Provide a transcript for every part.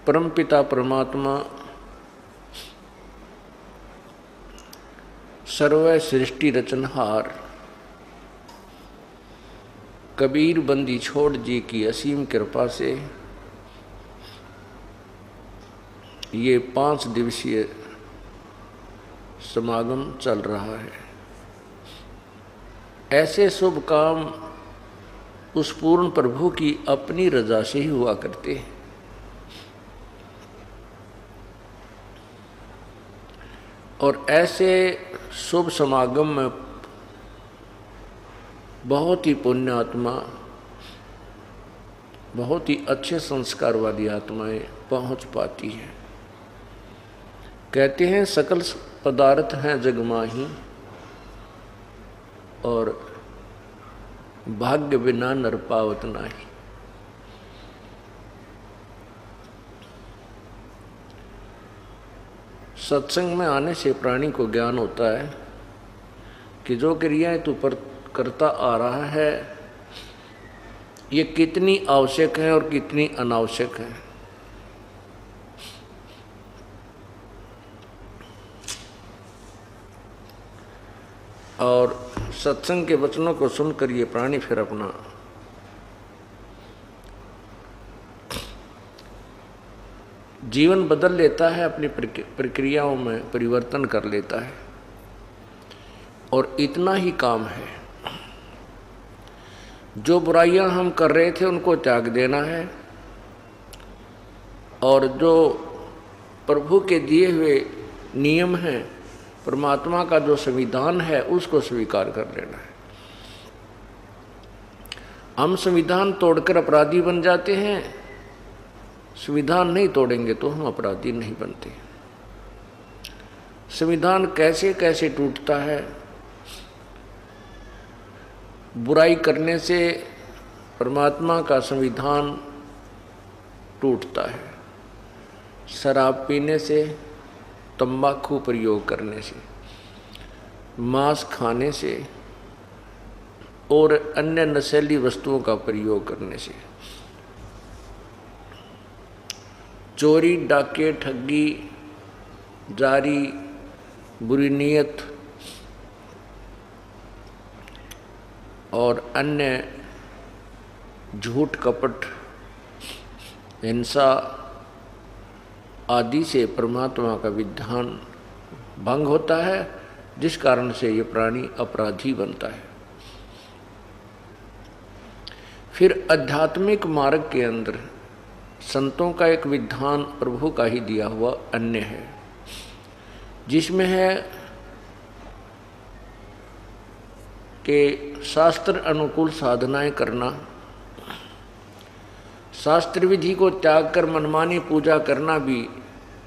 परमपिता परमात्मा सर्व सृष्टि रचनहार कबीर बंदी छोड़ जी की असीम कृपा से ये 5 दिवसीय समागम चल रहा है। ऐसे शुभ काम उस पूर्ण प्रभु की अपनी रजा से ही हुआ करते हैं। और ऐसे शुभ समागम में बहुत ही पुण्य आत्मा, बहुत ही अच्छे संस्कार वाली आत्माएं पहुंच पाती हैं। कहते हैं सकल पदार्थ हैं जग माही और भाग्य बिना नर पावत नाही। सत्संग में आने से प्राणी को ज्ञान होता है कि जो क्रियाएं तू करता आ रहा है ये कितनी आवश्यक है और कितनी अनावश्यक है। और सत्संग के वचनों को सुनकर ये प्राणी फिर अपना जीवन बदल लेता है, अपनी प्रक्रियाओं में परिवर्तन कर लेता है। और इतना ही काम है, जो बुराइयां हम कर रहे थे उनको त्याग देना है और जो प्रभु के दिए हुए नियम हैं, परमात्मा का जो संविधान है उसको स्वीकार कर लेना है। हम संविधान तोड़कर अपराधी बन जाते हैं, संविधान नहीं तोड़ेंगे तो हम अपराधी नहीं बनते। संविधान कैसे कैसे टूटता है, बुराई करने से परमात्मा का संविधान टूटता है, शराब पीने से, तंबाकू प्रयोग करने से, मांस खाने से और अन्य नशीली वस्तुओं का प्रयोग करने से, चोरी, डाके, ठगी, जारी, बुरी नीयत और अन्य झूठ, कपट, हिंसा आदि से परमात्मा का विधान भंग होता है, जिस कारण से ये प्राणी अपराधी बनता है। फिर आध्यात्मिक मार्ग के अंदर संतों का एक विधान प्रभु का ही दिया हुआ अन्य है, जिसमें है कि शास्त्र अनुकूल साधनाएं करना, शास्त्र विधि को त्याग कर मनमानी पूजा करना भी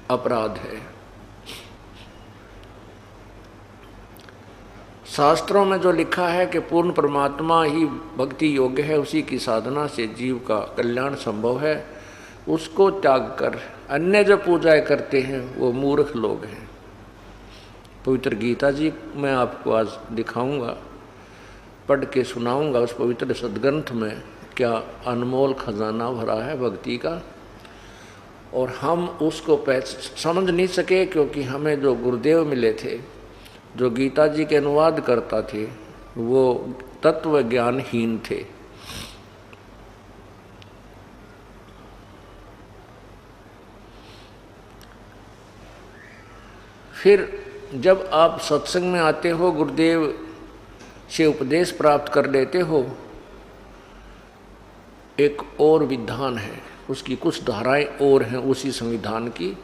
अपराध है। शास्त्रों में जो लिखा है कि पूर्ण परमात्मा ही भक्ति योग्य है, उसी की साधना से जीव का कल्याण संभव है, उसको त्याग कर अन्य जो पूजाएं करते हैं वो मूर्ख लोग हैं। पवित्र गीता जी मैं आपको आज दिखाऊंगा, पढ़ के सुनाऊंगा। उस पवित्र सदग्रंथ में क्या अनमोल खजाना भरा है भक्ति का, और हम उसको समझ नहीं सके क्योंकि हमें जो गुरुदेव मिले थे, जो गीता जी के अनुवाद करता थे, वो तत्व ज्ञानहीन थे। फिर जब आप सत्संग में आते हो, गुरुदेव से उपदेश प्राप्त कर लेते हो, एक और विधान है, उसकी कुछ धाराएं और हैं उसी संविधान की।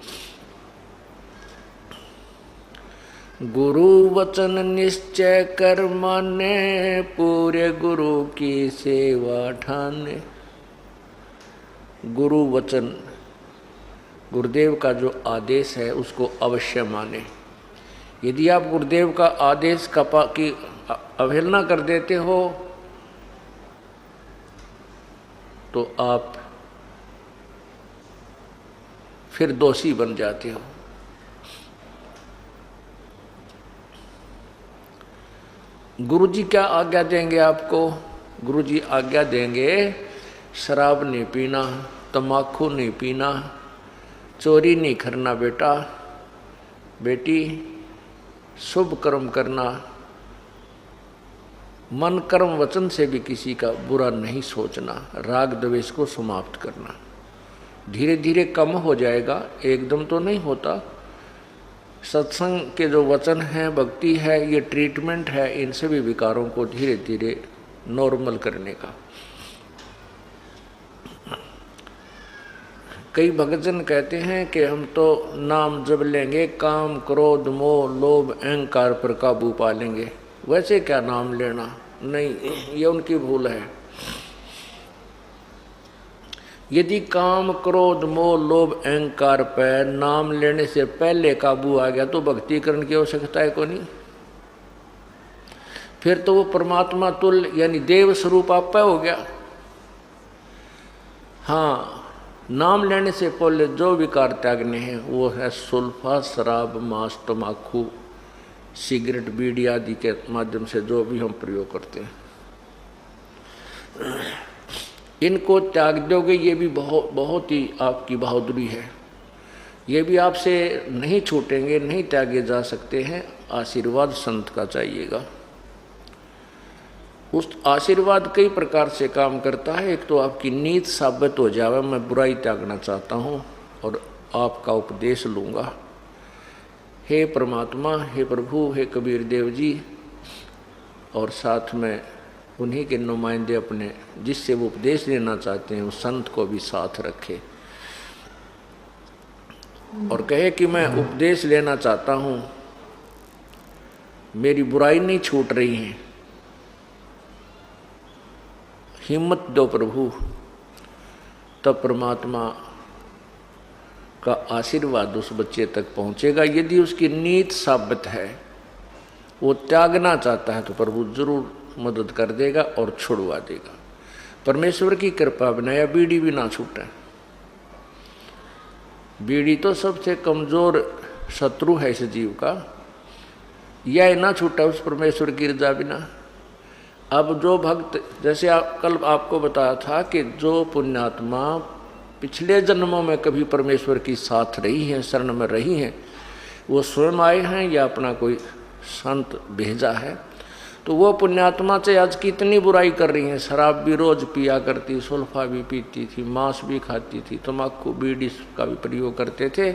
गुरु वचन निश्चय कर माने, पूरे गुरु की सेवा ठाने। गुरु वचन, गुरुदेव का जो आदेश है उसको अवश्य माने। यदि आप गुरुदेव का आदेश की अवहेलना कर देते हो तो आप फिर दोषी बन जाते हो। गुरुजी क्या आज्ञा देंगे आपको? गुरुजी आज्ञा देंगे शराब नहीं पीना, तम्बाकू नहीं पीना, चोरी नहीं करना बेटा बेटी, शुभ कर्म करना, मन कर्म वचन से भी किसी का बुरा नहीं सोचना, राग द्वेष को समाप्त करना। धीरे धीरे कम हो जाएगा, एकदम तो नहीं होता। सत्संग के जो वचन हैं, भक्ति है, ये ट्रीटमेंट है इन सभी विकारों को धीरे धीरे नॉर्मल करने का। कई भक्तजन कहते हैं कि हम तो नाम जप लेंगे, काम क्रोध मोह लोभ अहंकार पर काबू पा लेंगे। वैसे क्या नाम लेना, नहीं, ये उनकी भूल है। यदि काम क्रोध मोह लोभ अहंकार पर नाम लेने से पहले काबू आ गया तो भक्ति करने की आवश्यकता है को नहीं। फिर तो वो परमात्मा तुल्य यानी देव स्वरूप आप पे हो गया। हाँ, नाम लेने से पहले जो विकार त्यागने हैं वो है सुल्फा, शराब, मांस, तम्बाकू, सिगरेट, बीड़ी आदि के माध्यम से जो भी हम प्रयोग करते हैं, इनको त्याग दोगे। ये भी बहुत ही आपकी बहादुरी है। ये भी आपसे नहीं छूटेंगे, नहीं त्यागे जा सकते हैं। आशीर्वाद संत का चाहिएगा। उस आशीर्वाद कई प्रकार से काम करता है। एक तो आपकी नीत साबित हो जावे, मैं बुराई त्यागना चाहता हूँ और आपका उपदेश लूँगा। हे परमात्मा, हे प्रभु, हे कबीर देव जी, और साथ में उन्हीं के नुमाइंदे अपने जिससे वो उपदेश लेना चाहते हैं उस संत को भी साथ रखे और कहे कि मैं उपदेश लेना चाहता हूँ, मेरी बुराई नहीं छूट रही है, हिम्मत दो प्रभु। तब परमात्मा का आशीर्वाद उस बच्चे तक पहुंचेगा। यदि उसकी नीत साबित है, वो त्यागना चाहता है, तो प्रभु जरूर मदद कर देगा और छुड़वा देगा। परमेश्वर की कृपा बनाया बीड़ी भी ना छूटे। बीड़ी तो सबसे कमजोर शत्रु है इस जीव का, यह ना छूटा उस परमेश्वर की रजा बिना। अब जो भक्त, जैसे कल आपको बताया था कि जो पुण्यात्मा पिछले जन्मों में कभी परमेश्वर की साथ रही हैं, शरण में रही हैं, वो स्वयं आए हैं या अपना कोई संत भेजा है, तो वो पुण्यात्मा से आज कितनी बुराई कर रही हैं। शराब भी रोज पिया करती, सुल्फा भी पीती थी, मांस भी खाती थी, तम्बाकू बीड़ी का भी प्रयोग करते थे।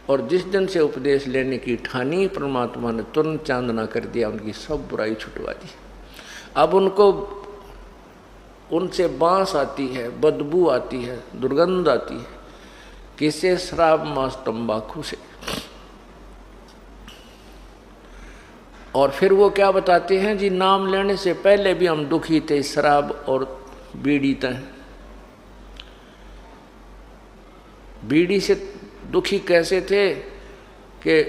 और जिस दिन से उपदेश लेने की ठानी, परमात्मा ने तुरंत चांदना कर दिया, उनकी सब बुराई छुटवा दी। अब उनको उनसे बांस आती है, बदबू आती है, दुर्गंध आती है। किससे? शराब मांस तंबाकू से। और फिर वो क्या बताते हैं जी, नाम लेने से पहले भी हम दुखी थे, शराब और बीड़ी तय। बीड़ी से दुखी कैसे थे कि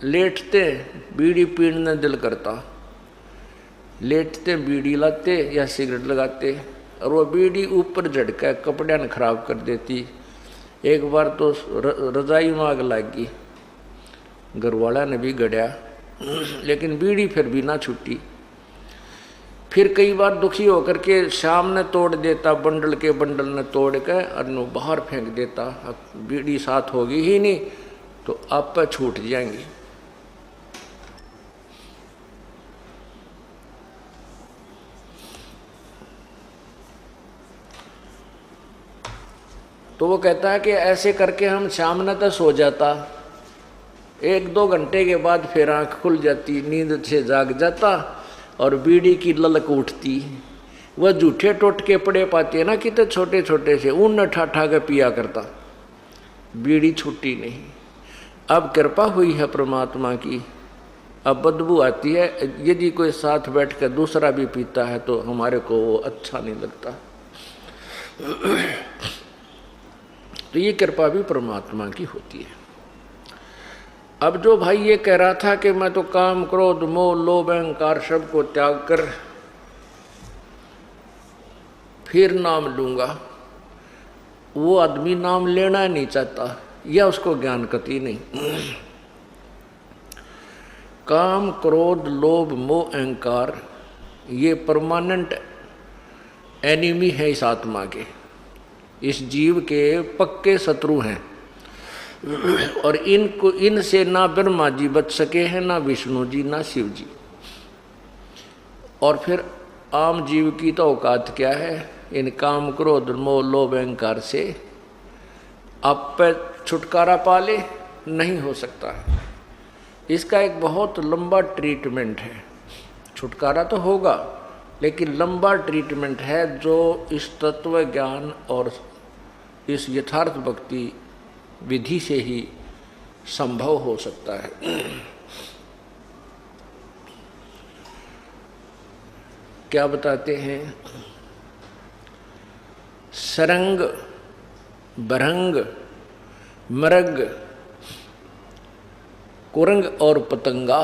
लेटते बीड़ी पीने दिल करता, लेटते बीड़ी लाते या सिगरेट लगाते, और वो बीड़ी ऊपर झटका कपड़े ने खराब कर देती। एक बार तो रजाई में आग लगी, घरवाला ने भी गड़िया, लेकिन बीड़ी फिर भी ना छूटी। फिर कई बार दुखी होकर के शाम ने तोड़ देता, बंडल के बंडल ने तोड़ के और बाहर फेंक देता। अब बीड़ी साथ होगी ही नहीं तो आप पे छूट जाएंगी। तो वो कहता है कि ऐसे करके हम शाम ने तो सो जाता, 1-2 घंटे के बाद फिर आँख खुल जाती, नींद से जाग जाता और बीड़ी की ललक उठती। वह जूठे टोटके पड़े पाते हैं ना, कितने छोटे छोटे से, उन ठाठा के पिया करता, बीड़ी छूटी नहीं। अब कृपा हुई है परमात्मा की, अब बदबू आती है। यदि कोई साथ बैठ कर दूसरा भी पीता है तो हमारे को वो अच्छा नहीं लगता। तो ये कृपा भी परमात्मा की होती है। अब जो भाई ये कह रहा था कि मैं तो काम क्रोध मोह लोभ अहंकार सब को त्याग कर फिर नाम लूंगा, वो आदमी नाम लेना नहीं चाहता या उसको ज्ञान कति नहीं। काम क्रोध लोभ मोह अहंकार ये परमानेंट एनिमी है इस आत्मा के, इस जीव के पक्के शत्रु हैं। और इनको इनसे ना ब्रह्मा जी बच सके हैं, ना विष्णु जी, ना शिव जी। और फिर आम जीव की तो औकात क्या है? इन काम क्रोध मोह लोभ अहंकार से आप पे छुटकारा पाले नहीं हो सकता है। इसका एक बहुत लंबा ट्रीटमेंट है। छुटकारा तो होगा लेकिन लंबा ट्रीटमेंट है जो इस तत्व ज्ञान और इस यथार्थ भक्ति विधि से ही संभव हो सकता है। क्या बताते हैं? सरंग बरंग मृग कुरंग और पतंगा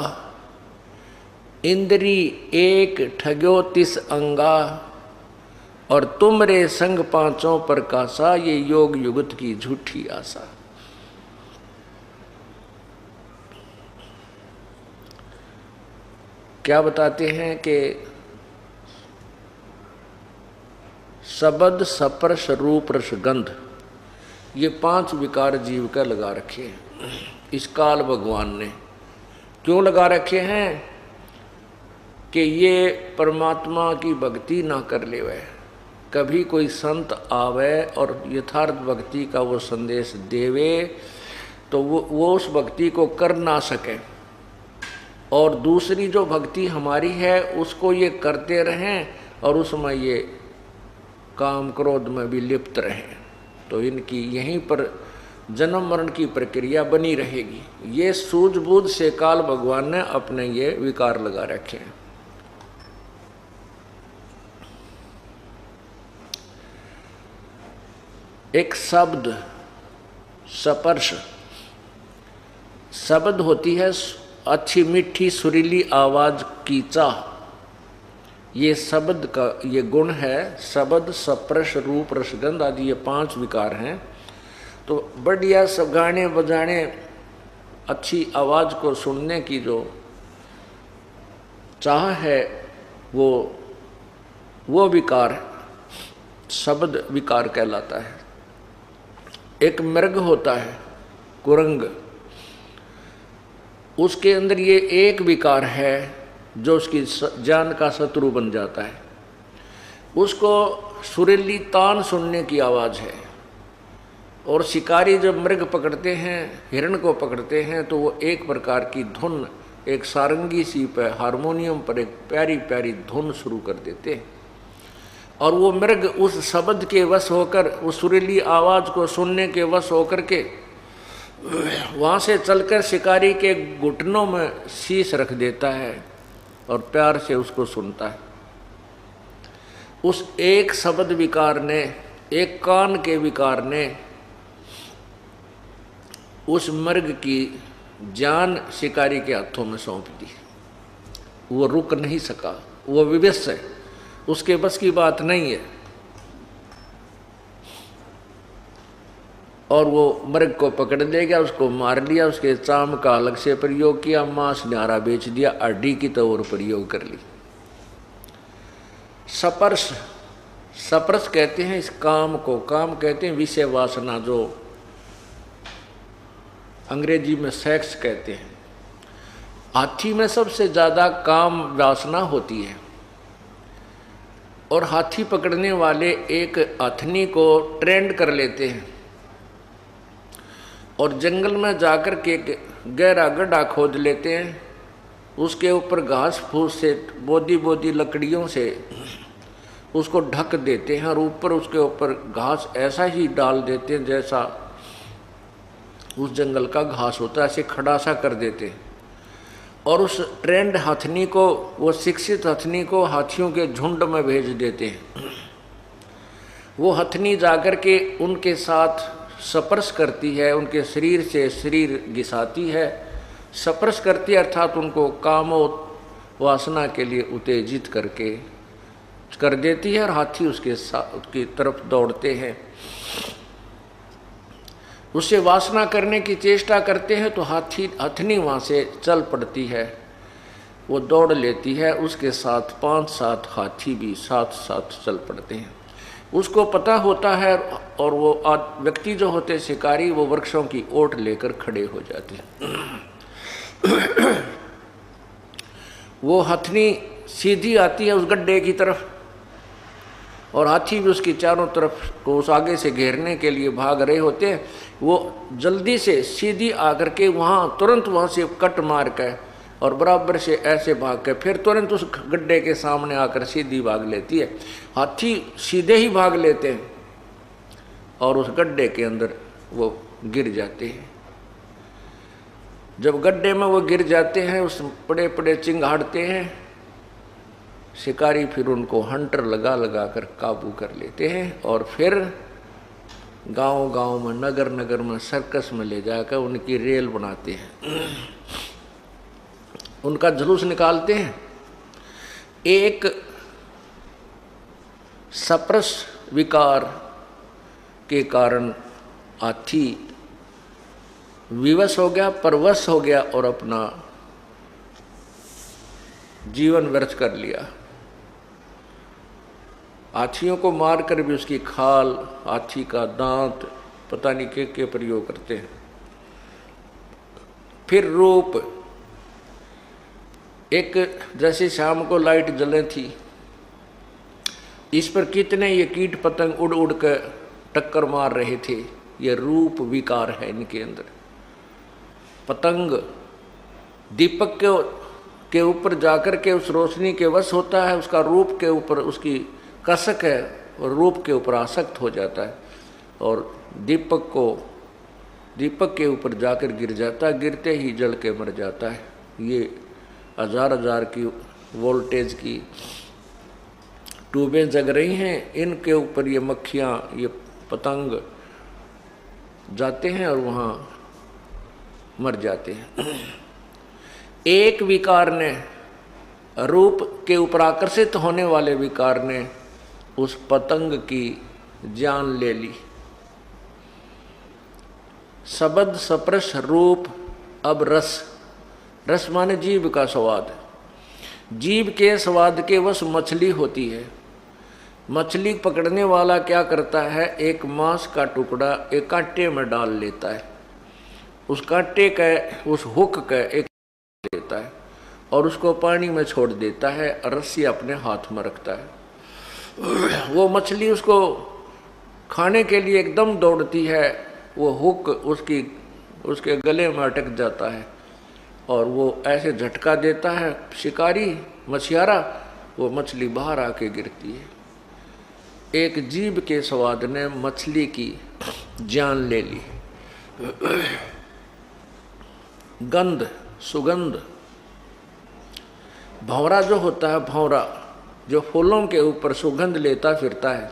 इंद्री एक ठग्यो तिस अंगा और तुम रे संग पांचों प्रकाशा ये योग युगत की झूठी आशा। क्या बताते हैं कि शब्द स्पर्श रूप रस गंध ये 5 विकार जीव का लगा रखे हैं इस काल भगवान ने। क्यों लगा रखे हैं? कि ये परमात्मा की भक्ति ना कर ले वह कभी कोई संत आवे और यथार्थ भक्ति का वो संदेश देवे तो वो उस भक्ति को कर ना सके, और दूसरी जो भक्ति हमारी है उसको ये करते रहें और उसमें ये काम क्रोध में भी लिप्त रहें। तो इनकी यहीं पर जन्म मरण की प्रक्रिया बनी रहेगी। ये सूझबूझ से काल भगवान ने अपने ये विकार लगा रखे हैं। एक शब्द स्पर्श, शब्द होती है अच्छी मीठी सुरीली आवाज की चाह, ये शब्द का ये गुण है। शब्द स्पर्श रूप रसगंध आदि ये 5 विकार हैं। तो बढ़िया सब गाने बजाने अच्छी आवाज को सुनने की जो चाह है वो विकार शब्द विकार कहलाता है। एक मृग होता है कुरंग, उसके अंदर ये एक विकार है जो उसकी जान का शत्रु बन जाता है। उसको सुरीली तान सुनने की आवाज़ है। और शिकारी जब मृग पकड़ते हैं, हिरण को पकड़ते हैं, तो वो एक प्रकार की धुन, एक सारंगी सी पे हारमोनियम पर एक प्यारी प्यारी धुन शुरू कर देते हैं। और वो मृग उस शब्द के वश होकर, उस सुरीली आवाज़ को सुनने के वश होकर के वहाँ से चलकर शिकारी के घुटनों में शीश रख देता है और प्यार से उसको सुनता है। उस एक शब्द विकार ने, एक कान के विकार ने उस मृग की जान शिकारी के हाथों में सौंप दी। वो रुक नहीं सका, वो विवश है, उसके बस की बात नहीं है। और वो मृग को पकड़ ले गया, उसको मार लिया, उसके चाम का अलग से प्रयोग किया, मांस न्यारा बेच दिया, हड्डी की तो और प्रयोग कर ली। स्पर्श, स्पर्श कहते हैं इस काम को, काम कहते हैं विषय वासना, जो अंग्रेजी में सेक्स कहते हैं। हाथी में सबसे ज़्यादा काम वासना होती है। और हाथी पकड़ने वाले एक हथनी को ट्रेंड कर लेते हैं और जंगल में जाकर के गहरा गड्ढा खोद लेते हैं, उसके ऊपर घास फूस से बोदी बोदी लकड़ियों से उसको ढक देते हैं और ऊपर उसके ऊपर घास ऐसा ही डाल देते हैं जैसा उस जंगल का घास होता है, ऐसे खड़ा सा कर देते हैं। और उस ट्रेंड हथनी को, वो शिक्षित हथनी को हाथियों के झुंड में भेज देते हैं। वो हथनी जाकर के उनके साथ स्पर्श करती है, उनके शरीर से शरीर घिसाती है, स्पर्श करती है अर्थात उनको कामो वासना के लिए उत्तेजित करके कर देती है और हाथी उसके साथ उसकी तरफ दौड़ते हैं। उससे वासना करने की चेष्टा करते हैं तो हथनी वहाँ से चल पड़ती है, वो दौड़ लेती है, उसके साथ 5-7 हाथी भी साथ साथ चल पड़ते हैं। उसको पता होता है, और वो व्यक्ति जो होते हैं शिकारी, वो वृक्षों की ओट लेकर खड़े हो जाते हैं। वो हथनी सीधी आती है उस गड्ढे की तरफ, और हाथी भी उसकी चारों तरफ को उस आगे से घेरने के लिए भाग रहे होते हैं। वो जल्दी से सीधी आकर के वहाँ तुरंत वहाँ से कट मार के और बराबर से ऐसे भाग के फिर तुरंत उस गड्ढे के सामने आकर सीधी भाग लेती है। हाथी सीधे ही भाग लेते हैं और उस गड्ढे के अंदर वो गिर जाते हैं। जब गड्ढे में वो गिर जाते हैं, उस बड़े बड़े चिंगाड़ते हैं, शिकारी फिर उनको हंटर लगा लगा कर काबू कर लेते हैं और फिर गांव गांव में, नगर नगर में, सर्कस में ले जाकर उनकी रेल बनाते हैं, उनका जुलूस निकालते हैं। एक सप्रस विकार के कारण हाथी विवश हो गया, परवश हो गया और अपना जीवन व्यर्थ कर लिया। हाथियों को मारकर भी उसकी खाल, हाथी का दांत, पता नहीं के प्रयोग करते हैं। फिर रूप, एक जैसे शाम को लाइट जले थी, इस पर कितने ये कीट पतंग उड़ उड़ कर टक्कर मार रहे थे। ये रूप विकार है इनके अंदर। पतंग दीपक के ऊपर जाकर के उस रोशनी के वश होता है, उसका रूप के ऊपर उसकी कसक है और रूप के ऊपर आसक्त हो जाता है और दीपक के ऊपर जाकर गिर जाता है, गिरते ही जल के मर जाता है। ये हजार हजार की वोल्टेज की ट्यूबें जग रही हैं, इनके ऊपर ये मक्खियाँ, ये पतंग जाते हैं और वहाँ मर जाते हैं। एक विकार ने, रूप के ऊपर आकर्षित होने वाले विकार ने उस पतंग की जान ले ली। शब्द सप्रश रूप, अब रस। रस माने जीव का स्वाद। जीव के स्वाद के वश मछली होती है। मछली पकड़ने वाला क्या करता है, एक मांस का टुकड़ा एक कांटे में डाल लेता है, उस कांटे का, उस हुक का एक लेता है और उसको पानी में छोड़ देता है, रस्सी अपने हाथ में रखता है। वो मछली उसको खाने के लिए एकदम दौड़ती है, वो हुक उसके गले में अटक जाता है और वो ऐसे झटका देता है शिकारी, मछियारा, वो मछली बाहर आके गिरती है। एक जीव के स्वाद ने मछली की जान ले ली। गंध, सुगंध। भंवरा जो होता है, भंवरा जो फूलों के ऊपर सुगंध लेता फिरता है,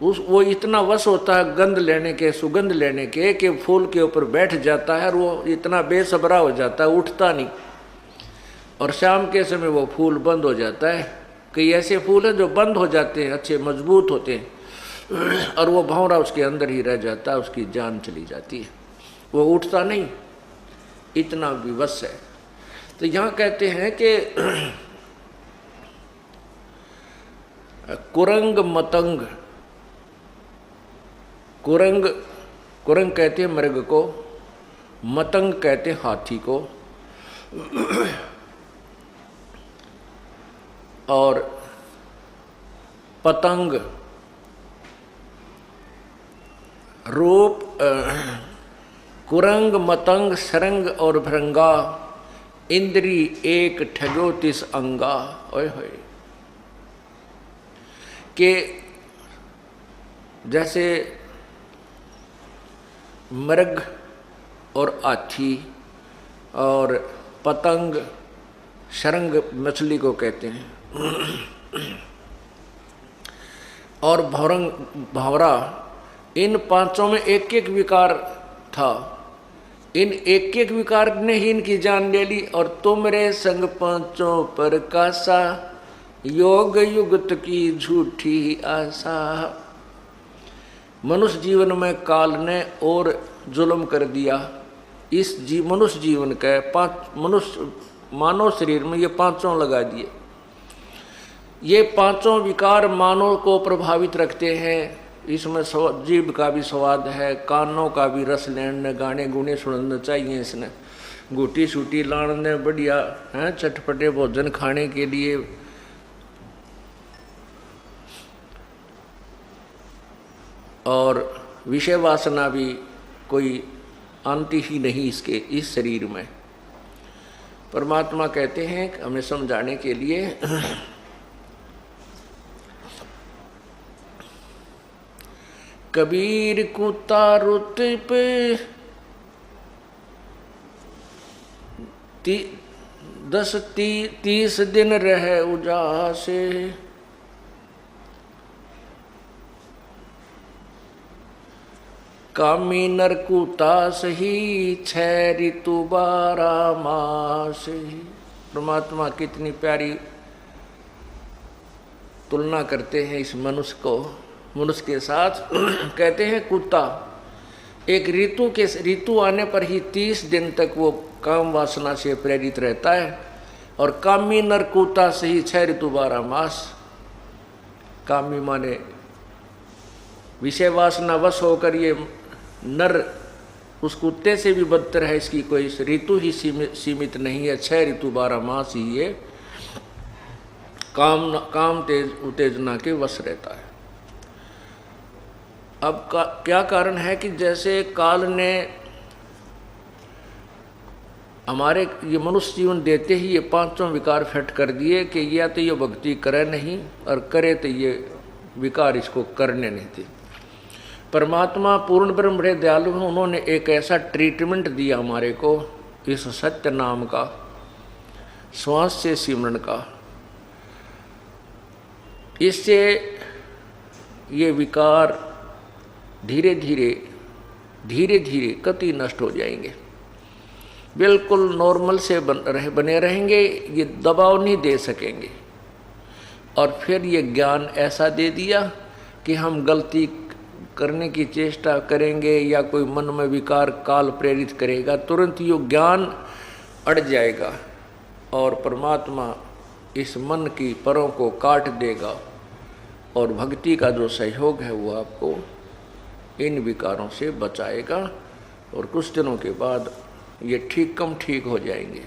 वो इतना वश होता है गंध लेने के, सुगंध लेने के, कि फूल के ऊपर बैठ जाता है और वो इतना बेसब्रा हो जाता है, उठता नहीं। और शाम के समय वो फूल बंद हो जाता है। कई ऐसे फूल हैं जो बंद हो जाते हैं, अच्छे मजबूत होते हैं, और वो भंवरा उसके अंदर ही रह जाता है, उसकी जान चली जाती है, वो उठता नहीं, इतना विवश है। तो यहाँ कहते हैं कि कुरंग मतंग, कुरंग कहते हैं मृग को, मतंग कहते हैं हाथी को, और पतंग रूप, कुरंग मतंग सरंग और भृंगा, इंद्री एक ठगो तिस अंगा। ओए होए, के जैसे मृग और हाथी और पतंग, शरंग मछली को कहते हैं, और भंवरा, इन पांचों में एक एक विकार था। इन एक एक विकार ने ही इनकी जान ले ली। और तुमरे संग पांचों पर कासा, योग युगत की झूठी आशा। मनुष्य जीवन में काल ने और जुल्म कर दिया। इस मनुष्य जीवन के मानव शरीर में ये पांचों लगा दिए। ये पांचों विकार मानव को प्रभावित रखते हैं। इसमें जीभ का भी स्वाद है, कानों का भी रस लेने, गाने गुने सुनना चाहिए इसने, गुटी सूटी लाने, बढ़िया हैं चटपटे भोजन खाने के लिए। और विषय वासना भी कोई आंती ही नहीं इसके इस शरीर में। परमात्मा कहते हैं हमें समझाने के लिए, कबीर कुत्ता रुत पे 30 दिन रहे उजासे, कामी नर कुत्ता सही 6 ऋतु 12 मास। परमात्मा कितनी प्यारी तुलना करते हैं इस मनुष्य के साथ। कहते हैं कुत्ता एक ऋतु आने पर ही 30 दिन तक वो काम वासना से प्रेरित रहता है, और कामी नर कुत्ता सही 6 ऋतु 12 मास। कामी माने विषय वासना वश होकर ये नर उस कुत्ते से भी बदतर है, इसकी कोई ऋतु ही सीमित नहीं है, 6 ऋतु 12 मास ही ये काम तेज उत्तेजना के वश रहता है। अब क्या कारण है कि जैसे काल ने हमारे ये मनुष्य जीवन देते ही ये पांचों विकार फिट कर दिए कि या तो ये भक्ति करे नहीं, और करे तो ये विकार इसको करने नहीं थे। परमात्मा पूर्ण ब्रह्म बड़े दयालु हैं, उन्होंने एक ऐसा ट्रीटमेंट दिया हमारे को इस सत्य नाम का, श्वास से सिमरन का। इससे ये विकार धीरे धीरे कति नष्ट हो जाएंगे, बिल्कुल नॉर्मल से बने रहेंगे, ये दबाव नहीं दे सकेंगे। और फिर ये ज्ञान ऐसा दे दिया कि हम गलती करने की चेष्टा करेंगे या कोई मन में विकार काल प्रेरित करेगा, तुरंत ये ज्ञान अड़ जाएगा और परमात्मा इस मन की परों को काट देगा, और भक्ति का जो सहयोग है वो आपको इन विकारों से बचाएगा, और कुछ दिनों के बाद ये ठीक हो जाएंगे।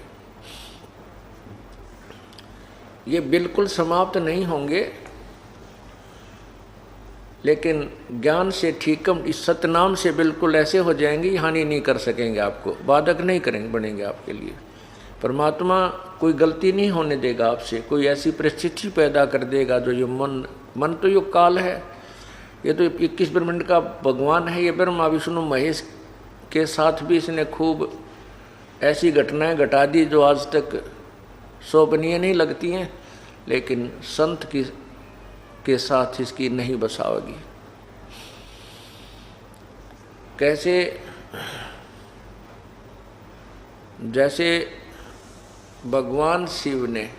ये बिल्कुल समाप्त नहीं होंगे, लेकिन ज्ञान से इस सतनाम से बिल्कुल ऐसे हो जाएंगे, हानि नहीं कर सकेंगे, आपको बाधक नहीं बनेंगे आपके लिए। परमात्मा कोई गलती नहीं होने देगा आपसे, कोई ऐसी परिस्थिति पैदा कर देगा जो ये मन तो ये काल है, ये तो 21 ब्रह्मांड का भगवान है, ये ब्रह्मा विष्णु महेश के साथ भी इसने खूब ऐसी घटनाएं घटा दी जो आज तक शोभनीय नहीं लगती हैं, लेकिन संत के साथ इसकी नहीं बसाओगी। कैसे? जैसे भगवान शिव ने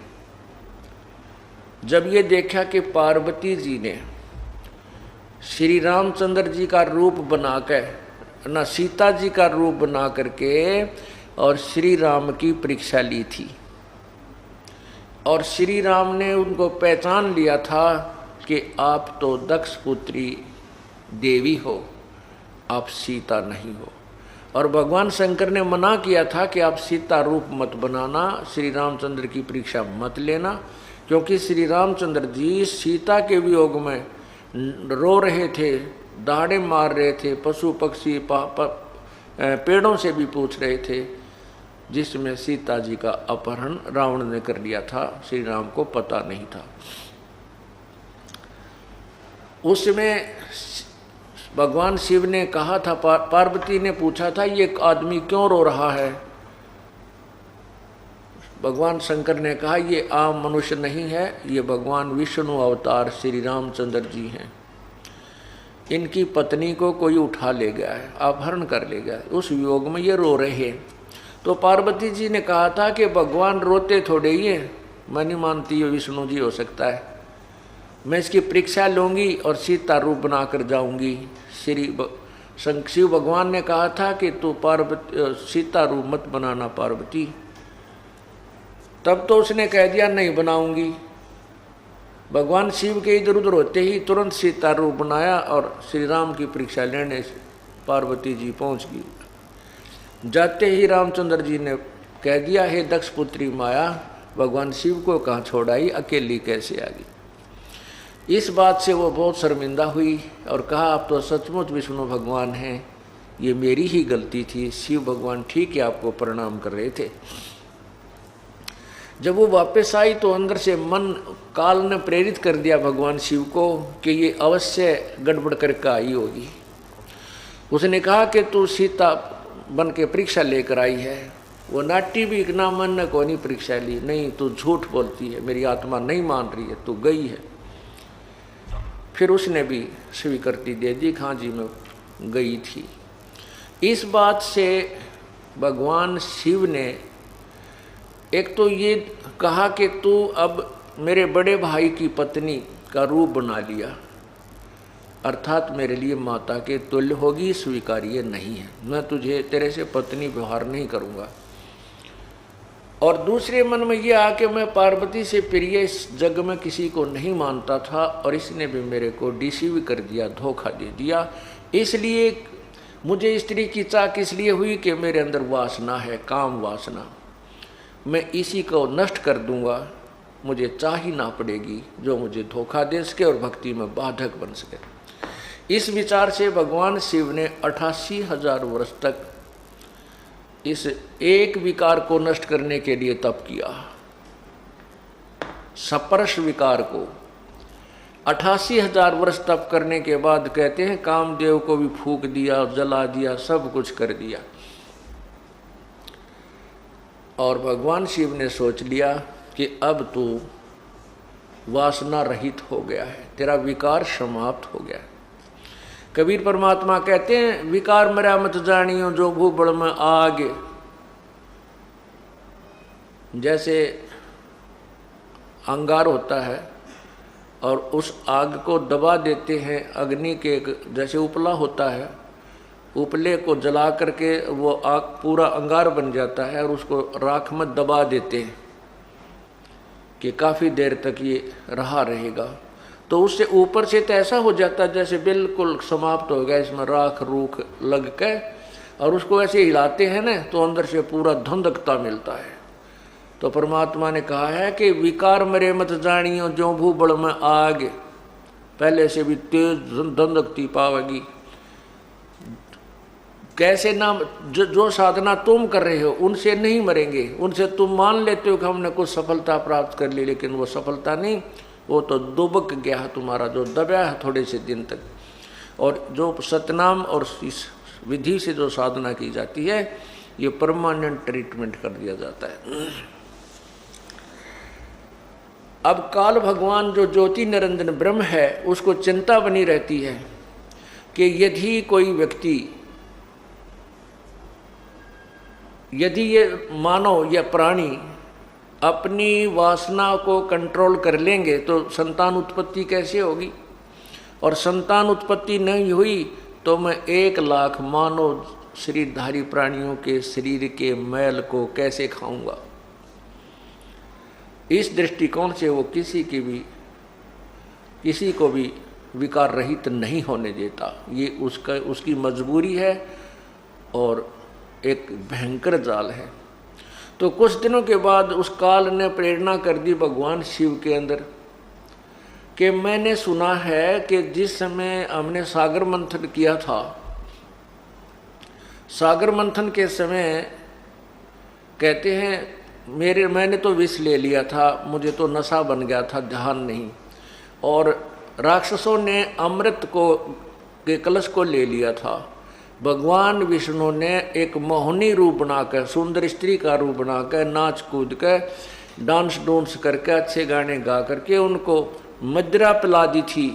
जब ये देखा कि पार्वती जी ने श्री रामचंद्र जी का रूप बनाकर ना सीता जी का रूप बना करके और श्री राम की परीक्षा ली थी, और श्री राम ने उनको पहचान लिया था कि आप तो दक्ष पुत्री देवी हो, आप सीता नहीं हो। और भगवान शंकर ने मना किया था कि आप सीता रूप मत बनाना, श्री रामचंद्र की परीक्षा मत लेना, क्योंकि श्री रामचंद्र जी सीता के वियोग में रो रहे थे, दहाड़े मार रहे थे, पशु पक्षी पेड़ों से भी पूछ रहे थे, जिसमें सीता जी का अपहरण रावण ने कर लिया था, श्री राम को पता नहीं था। उसमें भगवान शिव ने कहा था, पार्वती ने पूछा था ये आदमी क्यों रो रहा है। भगवान शंकर ने कहा ये आम मनुष्य नहीं है, ये भगवान विष्णु अवतार श्री रामचंद्र जी हैं, इनकी पत्नी को कोई उठा ले गया है, अपहरण कर ले गया है, उस वियोग में ये रो रहे हैं। तो पार्वती जी ने कहा था कि भगवान रोते थोड़े ही हैं, मैं नहीं मानती ये विष्णु जी हो सकता है, मैं इसकी परीक्षा लूँगी और सीता रूप बना कर जाऊँगी। शिव भगवान ने कहा था कि तू सीता रूप मत बनाना पार्वती। तब तो उसने कह दिया नहीं बनाऊंगी, भगवान शिव के इधर उधर होते ही तुरंत सीता रूप बनाया और श्री राम की परीक्षा लेने पार्वती जी पहुंच गई। जाते ही रामचंद्र जी ने कह दिया, हे दक्ष पुत्री माया, भगवान शिव को कहाँ छोड़ आई, अकेली कैसे आ गई। इस बात से वो बहुत शर्मिंदा हुई और कहा, आप तो सचमुच विष्णु भगवान हैं, ये मेरी ही गलती थी। शिव भगवान ठीक है आपको प्रणाम कर रहे थे। जब वो वापस आई तो अंदर से मन काल ने प्रेरित कर दिया भगवान शिव को कि ये अवश्य गड़बड़ करके आई होगी। उसने कहा कि तू सीता बन के परीक्षा लेकर आई है। वो नाटी भी इतना मन ने को नहीं परीक्षा ली, नहीं तू झूठ बोलती है, मेरी आत्मा नहीं मान रही है, तू गई है। फिर उसने भी स्वीकृति दे दी, हाँ जी मैं गई थी। इस बात से भगवान शिव ने एक तो ये कहा कि तू अब मेरे बड़े भाई की पत्नी का रूप बना लिया, अर्थात मेरे लिए माता के तुल्य होगी, स्वीकार्य नहीं है, मैं तुझे तेरे से पत्नी व्यवहार नहीं करूँगा। और दूसरे मन में ये आके मैं पार्वती से प्रिय इस जग में किसी को नहीं मानता था और इसने भी मेरे को डिसीव कर दिया, धोखा दे दिया। इसलिए मुझे स्त्री की चाह किस लिए हुई कि मेरे अंदर वासना है, काम वासना, मैं इसी को नष्ट कर दूंगा, मुझे चाह ही ना पड़ेगी जो मुझे धोखा दे सके और भक्ति में बाधक बन सके। इस विचार से भगवान शिव ने 88,000 वर्ष तक इस एक विकार को नष्ट करने के लिए तप किया, सपर्श विकार को। 88,000 वर्ष तप करने के बाद कहते हैं कामदेव को भी फूंक दिया, जला दिया, सब कुछ कर दिया। और भगवान शिव ने सोच लिया कि अब तू वासना रहित हो गया है, तेरा विकार समाप्त हो गया है। कबीर परमात्मा कहते हैं, विकार मरा मत जानियो जो भूबड़ में आग। जैसे अंगार होता है और उस आग को दबा देते हैं, अग्नि के जैसे उपला होता है, उपले को जला करके वो आग पूरा अंगार बन जाता है और उसको राख में दबा देते हैं कि काफ़ी देर तक ये रहा रहेगा। तो उससे ऊपर से तो ऐसा हो जाता है जैसे बिल्कुल समाप्त हो गया, इसमें राख रूख लग के, और उसको ऐसे हिलाते हैं ना तो अंदर से पूरा धंधकता मिलता है। तो परमात्मा ने कहा है कि विकार मरे मत जानियो जो भूबड़ में आग, पहले से भी तेज धंधकती पावेगी। कैसे ना जो साधना तुम कर रहे हो उनसे नहीं मरेंगे, उनसे तुम मान लेते हो कि हमने कुछ सफलता प्राप्त कर ली, लेकिन वो सफलता नहीं, वो तो दुबक गया है तुम्हारा जो दबा है थोड़े से दिन तक। और जो सतनाम और इस विधि से जो साधना की जाती है ये परमानेंट ट्रीटमेंट कर दिया जाता है। अब काल भगवान जो ज्योति निरंजन ब्रह्म है उसको चिंता बनी रहती है कि यदि ये मानव या प्राणी अपनी वासना को कंट्रोल कर लेंगे तो संतान उत्पत्ति कैसे होगी, और संतान उत्पत्ति नहीं हुई तो मैं 1,00,000 मानव शरीरधारी प्राणियों के शरीर के मैल को कैसे खाऊंगा। इस दृष्टिकोण से वो किसी को भी विकार रहित नहीं होने देता, ये उसकी मजबूरी है और एक भयंकर जाल है। तो कुछ दिनों के बाद उस काल ने प्रेरणा कर दी भगवान शिव के अंदर कि मैंने सुना है कि जिस समय हमने सागर मंथन किया था, सागर मंथन के समय कहते हैं मैंने तो विष ले लिया था, मुझे तो नशा बन गया था, ध्यान नहीं, और राक्षसों ने अमृत के कलश को ले लिया था। भगवान विष्णु ने एक मोहनी रूप बनाकर, सुंदर स्त्री का रूप बनाकर, नाच कूद कर, डांस डूंस करके, अच्छे गाने गा करके उनको मदिरा पिला दी थी,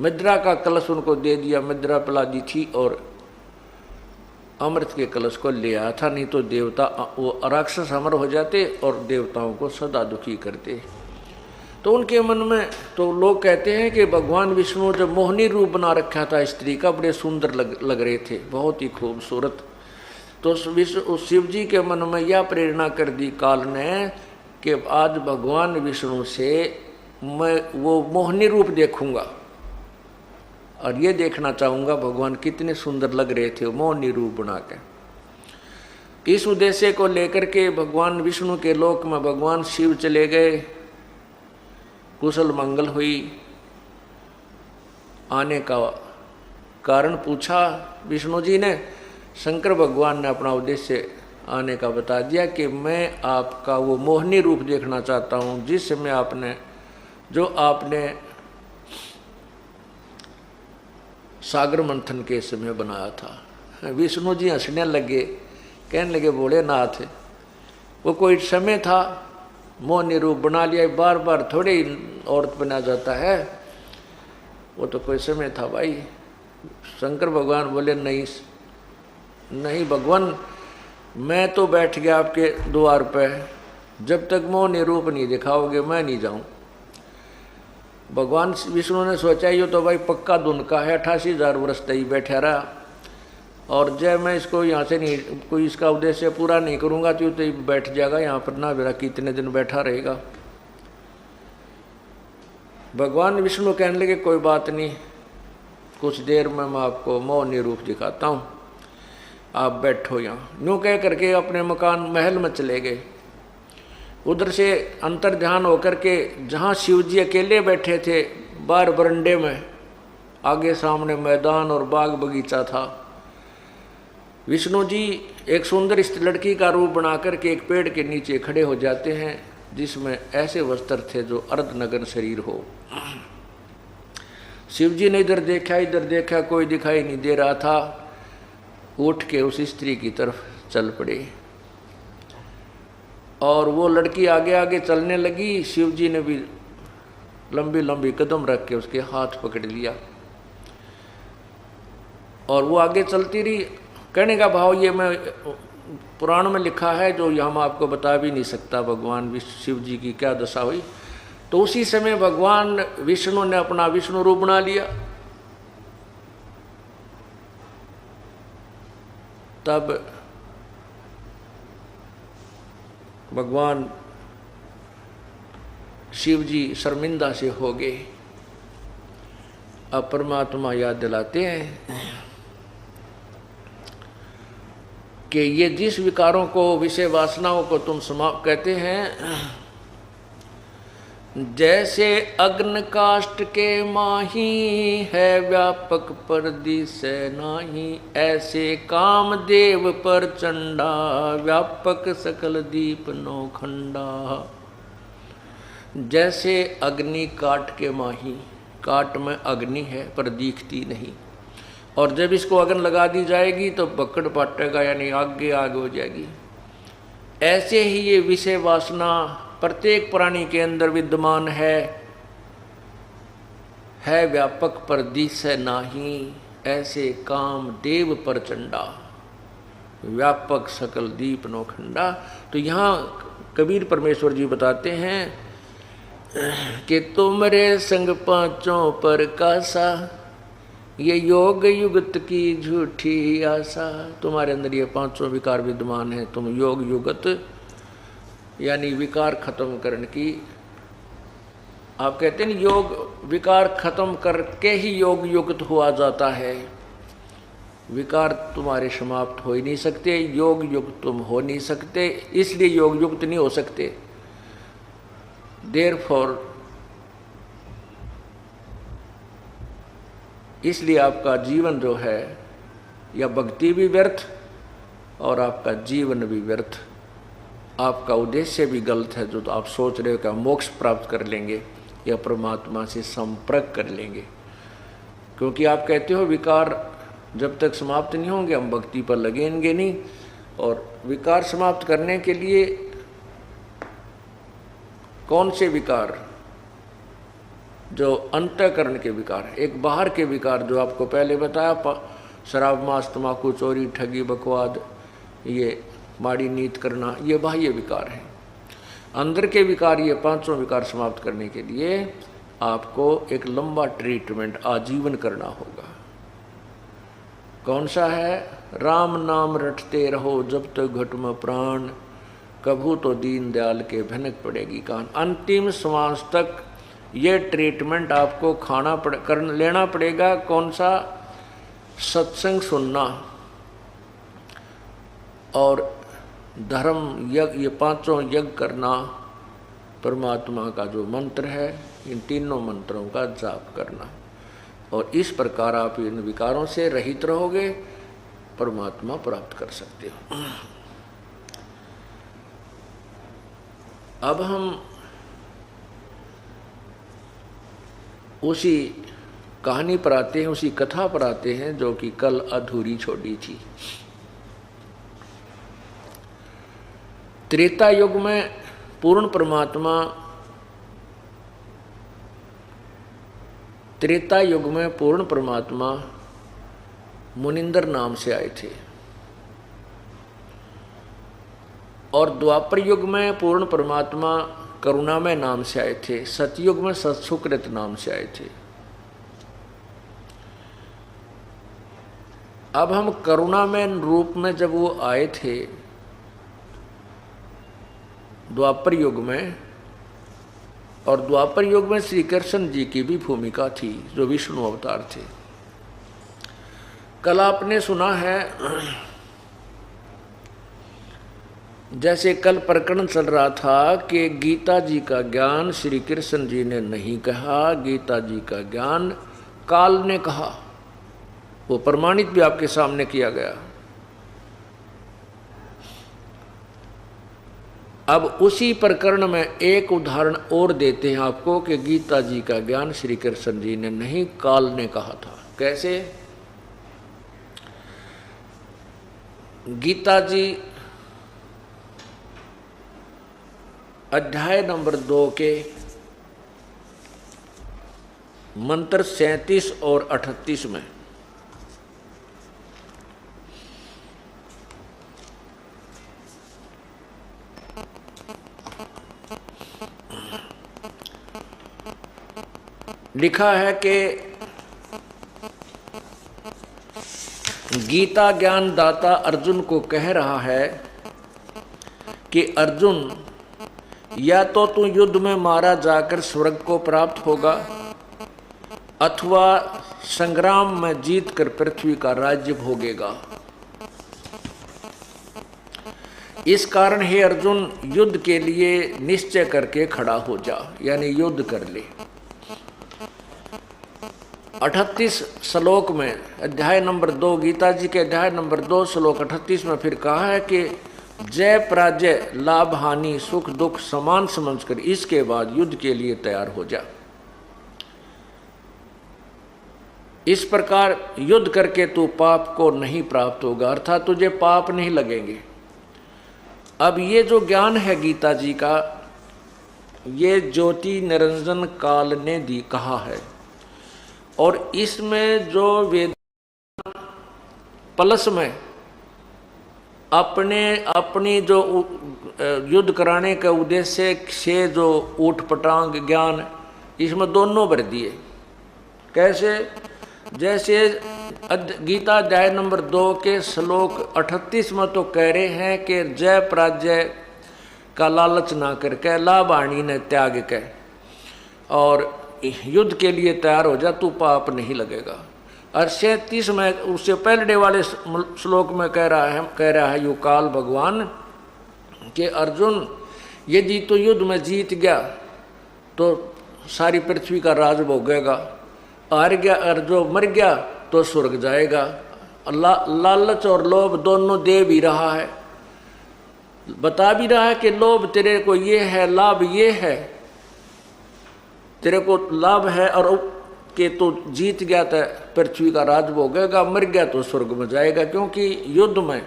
मदिरा का कलश उनको दे दिया, मदिरा पिला दी थी और अमृत के कलश को ले आया था। नहीं तो देवता वो राक्षस अमर हो जाते और देवताओं को सदा दुखी करते। तो उनके मन में तो लोग कहते हैं कि भगवान विष्णु जब मोहनी रूप बना रखा था स्त्री का, बड़े सुंदर लग रहे थे, बहुत ही खूबसूरत। तो उस शिव जी के मन में यह प्रेरणा कर दी काल ने कि आज भगवान विष्णु से मैं वो मोहनी रूप देखूंगा और ये देखना चाहूँगा भगवान कितने सुंदर लग रहे थे मोहनी रूप बना के। इस उद्देश्य को लेकर के भगवान विष्णु के लोक में भगवान शिव चले गए। कुशल मंगल हुई। आने का कारण पूछा विष्णु जी ने। शंकर भगवान ने अपना उद्देश्य आने का बता दिया कि मैं आपका वो मोहनी रूप देखना चाहता हूँ जिस समय आपने सागर मंथन के समय बनाया था। विष्णु जी हंसने लगे, कहने लगे भोलेनाथ वो कोई समय था, मोहनी रूप बना लिया, बार बार थोड़े ही औरत बना जाता है, वो तो कोई समय था भाई। शंकर भगवान बोले नहीं भगवान, मैं तो बैठ गया आपके द्वार पे, जब तक मोहनी रूप नहीं दिखाओगे मैं नहीं जाऊं। भगवान विष्णु ने सोचा ये तो भाई पक्का धुन का है, 88,000 वर्ष तक ही बैठा रहा और जब मैं इसको यहाँ से नहीं कोई इसका उद्देश्य पूरा नहीं करूँगा तो बैठ जाएगा यहाँ पर ना, मेरा कितने दिन बैठा रहेगा। भगवान विष्णु कहने लगे कोई बात नहीं, कुछ देर में मैं आपको मोहनी रूप दिखाता हूँ, आप बैठो यहाँ। यूँ कह करके अपने मकान महल में चले गए। उधर से अंतर ध्यान होकर के जहाँ शिव जी अकेले बैठे थे बाहर बरंडे में, आगे सामने मैदान और बाग बगीचा था, विष्णु जी एक सुंदर लड़की का रूप बनाकर के एक पेड़ के नीचे खड़े हो जाते हैं जिसमें ऐसे वस्त्र थे जो अर्धनग्न शरीर हो। शिव जी ने इधर देखा कोई दिखाई नहीं दे रहा था, उठ के उस स्त्री की तरफ चल पड़े और वो लड़की आगे आगे चलने लगी। शिव जी ने भी लंबी लंबी कदम रख के उसके हाथ पकड़ लिया और वो आगे चलती रही। कहने का भाव ये मैं पुराण में लिखा है जो यहाँ मैं आपको बता भी नहीं सकता भगवान शिव जी की क्या दशा हुई। तो उसी समय भगवान विष्णु ने अपना विष्णु रूप बना लिया। तब भगवान शिव जी शर्मिंदा से हो गए। अब परमात्मा याद दिलाते हैं कि ये जिस विकारों को विषय वासनाओं को तुम समाप्त कहते हैं, जैसे अग्न काष्ठ के माही है व्यापक परदिसै नाही, ऐसे कामदेव पर चंडा व्यापक सकल दीप नौखंडा। जैसे अग्नि काठ के माही, काठ में अग्नि है पर दिखती नहीं, और जब इसको अग्नि लगा दी जाएगी तो पकड़ पाटेगा यानी आगे आगे हो जाएगी। ऐसे ही ये विषय वासना प्रत्येक प्राणी के अंदर विद्यमान है व्यापक पर दिसै नाही, ऐसे काम देव पर चंडा व्यापक सकल दीप नौखंडा। तो यहाँ कबीर परमेश्वर जी बताते हैं कि तुमरे संग पांचों पर कासा, ये योग युगत की झूठी आशा। तुम्हारे अंदर ये पांचों विकार विद्यमान है, तुम योग युगत यानी विकार खत्म करने की। आप कहते हैं योग विकार खत्म करके ही योग युक्त हुआ जाता है। विकार तुम्हारे समाप्त हो ही नहीं सकते, योग युक्त तुम हो नहीं सकते, इसलिए योग युक्त नहीं हो सकते। देयरफॉर इसलिए आपका जीवन जो है या भक्ति भी व्यर्थ और आपका जीवन भी व्यर्थ, आपका उद्देश्य भी गलत है। जो तो आप सोच रहे हो कि मोक्ष प्राप्त कर लेंगे या परमात्मा से संपर्क कर लेंगे, क्योंकि आप कहते हो विकार जब तक समाप्त नहीं होंगे हम भक्ति पर लगेंगे नहीं। और विकार समाप्त करने के लिए कौन से विकार? जो अंतःकरण के विकार, एक बाहर के विकार जो आपको पहले बताया, शराब मांस तम्बाकू चोरी ठगी बकवाद ये माड़ी नीत करना, ये बाह्य विकार है। अंदर के विकार, ये पांचों विकार समाप्त करने के लिए आपको एक लंबा ट्रीटमेंट आजीवन करना होगा। कौन सा है? राम नाम रटते रहो जब तक घट में प्राण, कभू तो दीन दयाल के भनक पड़ेगी कान। अंतिम श्वास तक ये ट्रीटमेंट आपको लेना पड़ेगा। कौन सा? सत्संग सुनना और धर्म यज्ञ, ये पांचों यज्ञ करना, परमात्मा का जो मंत्र है इन तीनों मंत्रों का जाप करना, और इस प्रकार आप इन विकारों से रहित रहोगे, परमात्मा प्राप्त कर सकते हो। अब हम उसी कहानी पर आते हैं, उसी कथा पर आते हैं जो कि कल अधूरी छोड़ी थी। त्रेता युग में पूर्ण परमात्मा मुनिंदर नाम से आए थे, और द्वापर युग में पूर्ण परमात्मा करुणामय नाम से आए थे, सतयुग में सत्सुकृत नाम से आए थे। अब हम करुणामय रूप में जब वो आए थे द्वापर युग में, और द्वापर युग में श्री कृष्ण जी की भी भूमिका थी जो विष्णु अवतार थे। कल आपने सुना है, जैसे कल प्रकरण चल रहा था कि गीता जी का ज्ञान श्री कृष्ण जी ने नहीं कहा, गीता जी का ज्ञान काल ने कहा। वो प्रमाणित भी आपके सामने किया गया। अब उसी प्रकरण में एक उदाहरण और देते हैं आपको कि गीता जी का ज्ञान श्री कृष्ण जी ने नहीं, काल ने कहा था। कैसे? गीता जी अध्याय नंबर 2 के मंत्र 37 और 38 में लिखा है कि गीता ज्ञान दाता अर्जुन को कह रहा है कि अर्जुन, या तो तू युद्ध में मारा जाकर स्वर्ग को प्राप्त होगा, अथवा संग्राम में जीतकर पृथ्वी का राज्य भोगेगा। इस कारण हे अर्जुन, युद्ध के लिए निश्चय करके खड़ा हो जा, यानी युद्ध कर ले। 38 श्लोक में, अध्याय नंबर 2, गीता जी के अध्याय नंबर 2 श्लोक 38 में फिर कहा है कि जय पराजय, लाभ हानि, सुख दुख समान समझकर इसके बाद युद्ध के लिए तैयार हो जा। इस प्रकार युद्ध करके तू पाप को नहीं प्राप्त होगा, अर्थात तुझे पाप नहीं लगेंगे। अब ये जो ज्ञान है गीता जी का, ये ज्योति निरंजन काल ने कहा है, और इसमें जो वेद प्लस में अपनी जो युद्ध कराने के उद्देश्य से जो ऊट पटांग ज्ञान, इसमें दोनों भर दिए। कैसे? जैसे गीता अध्याय नंबर 2 के श्लोक 38 में तो कह रहे हैं कि जय पराजय का लालच ना करके, लाभ हानि ने त्याग के और युद्ध के लिए तैयार हो जा, तू पाप नहीं लगेगा। और 37 में उससे पहले वाले श्लोक में कह रहा है यू काल भगवान कि अर्जुन, यदि तू युद्ध में जीत गया तो सारी पृथ्वी का राज भोगेगा, हार गया और जो मर गया तो स्वर्ग जाएगा। लालच और लोभ दोनों दे भी रहा है, बता भी रहा है कि लोभ तेरे को ये है, लाभ ये है, तेरे को लाभ है और कि तो जीत गया तो पृथ्वी का राज भोगेगा, मर गया तो स्वर्ग में जाएगा। क्योंकि युद्ध में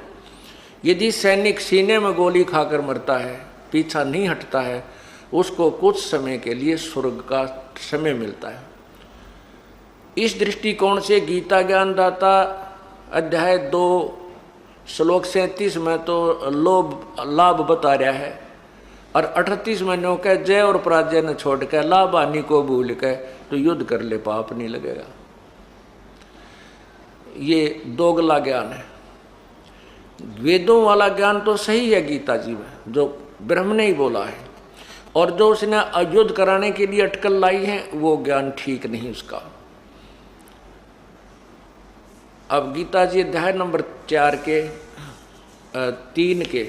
यदि सैनिक सीने में गोली खाकर मरता है, पीछा नहीं हटता है, उसको कुछ समय के लिए स्वर्ग का समय मिलता है। इस दृष्टिकोण से गीता ज्ञानदाता अध्याय 2 श्लोक 37 में तो लाभ बता रहा है, और 38 महीनों के जय और पराजय ने छोड़ के लाभ हानि को भूल के तो युद्ध कर ले, पाप नहीं लगेगा। ये दोगला ज्ञान है। वेदों वाला ज्ञान तो सही है गीता जी में, जो ब्रह्म ने ही बोला है, और जो उसने युद्ध कराने के लिए अटकल लाई है वो ज्ञान ठीक नहीं उसका। अब गीता जी अध्याय नंबर 4 के 3 के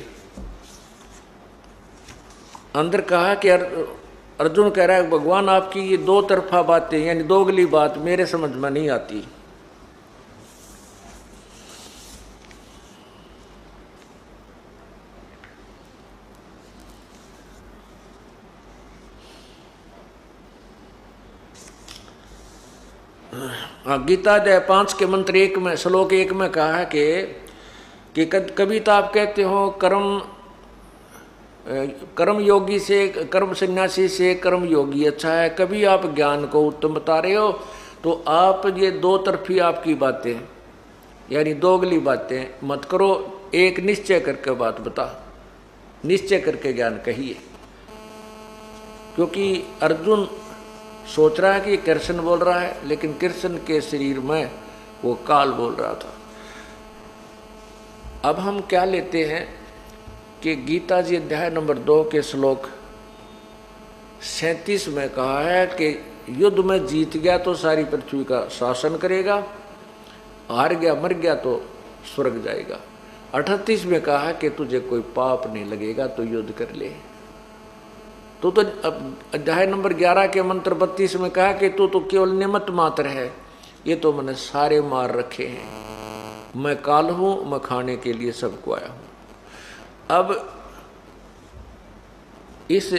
अंदर कहा कि अर्जुन कह रहा है भगवान आपकी ये दो तरफा बातें यानी दोगली बात मेरे समझ में नहीं आती। गीता अध्याय 5 के मंत्र 1 में श्लोक 1 में कहा है कि कभी तो आप कहते हो कर्म योगी से कर्म सन्यासी से कर्म योगी अच्छा है, कभी आप ज्ञान को उत्तम बता रहे हो। तो आप ये दो तरफी आपकी बातें यानी दोगली बातें मत करो, एक निश्चय करके बात बता, निश्चय करके ज्ञान कहिए। क्योंकि अर्जुन सोच रहा है कि कृष्ण बोल रहा है, लेकिन कृष्ण के शरीर में वो काल बोल रहा था। अब हम क्या लेते हैं कि गीता जी अध्याय नंबर 2 के श्लोक 37 में कहा है कि युद्ध में जीत गया तो सारी पृथ्वी का शासन करेगा, हार गया मर गया तो स्वर्ग जाएगा। 38 में कहा है कि तुझे कोई पाप नहीं लगेगा तो युद्ध कर ले। तो अध्याय नंबर 11 के मंत्र 32 में कहा कि तू तो केवल निमित्त मात्र है, ये तो मैंने सारे मार रखे हैं, मैं काल हूं, मैं खाने के लिए सबको आया हूं। अब इस